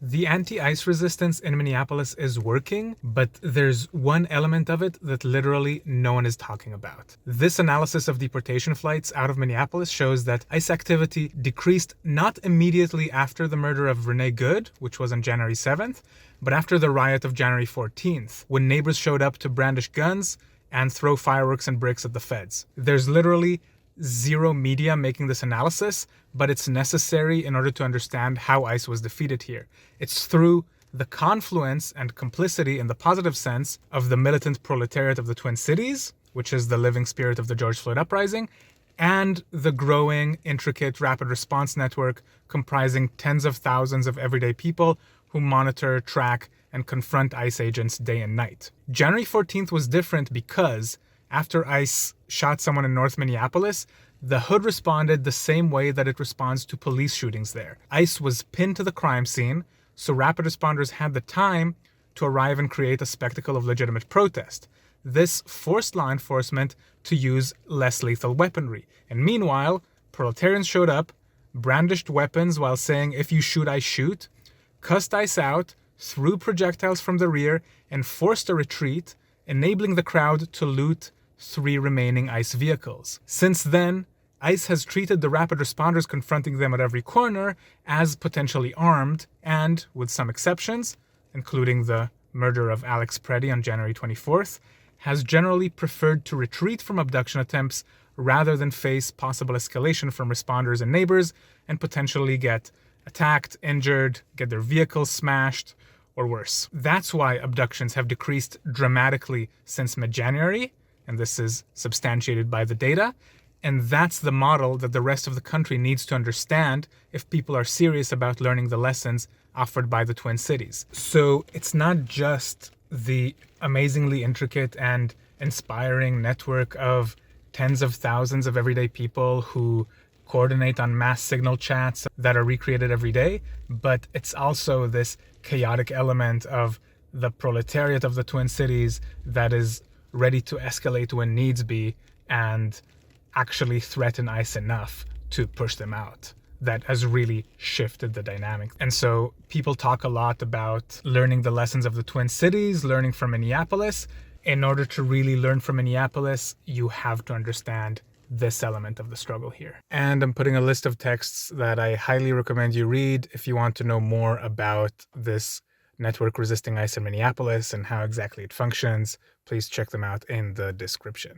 The anti-ice resistance in Minneapolis is working, but there's one element of it that literally no one is talking about. This analysis of deportation flights out of Minneapolis shows that ICE activity decreased not immediately after the murder of Renee Good, which was on January 7th, but after the riot of January 14th, when neighbors showed up to brandish guns and throw fireworks and bricks at the feds. There's literally zero media making this analysis, but it's necessary in order to understand how ICE was defeated here. It's through the confluence and complicity in the positive sense of the militant proletariat of the Twin Cities, which is the living spirit of the George Floyd uprising, and the growing, intricate rapid response network comprising tens of thousands of everyday people who monitor, track, and confront ICE agents day and night. January 14th was different because after ICE shot someone in North Minneapolis, the hood responded the same way that it responds to police shootings there. ICE was pinned to the crime scene, so rapid responders had the time to arrive and create a spectacle of legitimate protest. This forced law enforcement to use less lethal weaponry. And meanwhile, proletarians showed up, brandished weapons while saying, "If you shoot, I shoot," cussed ICE out, threw projectiles from the rear, and forced a retreat, enabling the crowd to loot 3 remaining ICE vehicles. Since then, ICE has treated the rapid responders confronting them at every corner as potentially armed and, with some exceptions, including the murder of Alex Preddy on January 24th, has generally preferred to retreat from abduction attempts rather than face possible escalation from responders and neighbors and potentially get attacked, injured, get their vehicles smashed, or worse. That's why abductions have decreased dramatically since mid-January, and this is substantiated by the data. And that's the model that the rest of the country needs to understand if people are serious about learning the lessons offered by the Twin Cities. So it's not just the amazingly intricate and inspiring network of tens of thousands of everyday people who coordinate on mass signal chats that are recreated every day, but it's also this chaotic element of the proletariat of the Twin Cities that is ready to escalate when needs be and actually threaten ICE enough to push them out. That has really shifted the dynamic. And so people talk a lot about learning the lessons of the Twin Cities, learning from Minneapolis. In order to really learn from Minneapolis, you have to understand this element of the struggle here. And I'm putting a list of texts that I highly recommend you read if you want to know more about this network resisting ICE in Minneapolis and how exactly it functions. Please check them out in the description.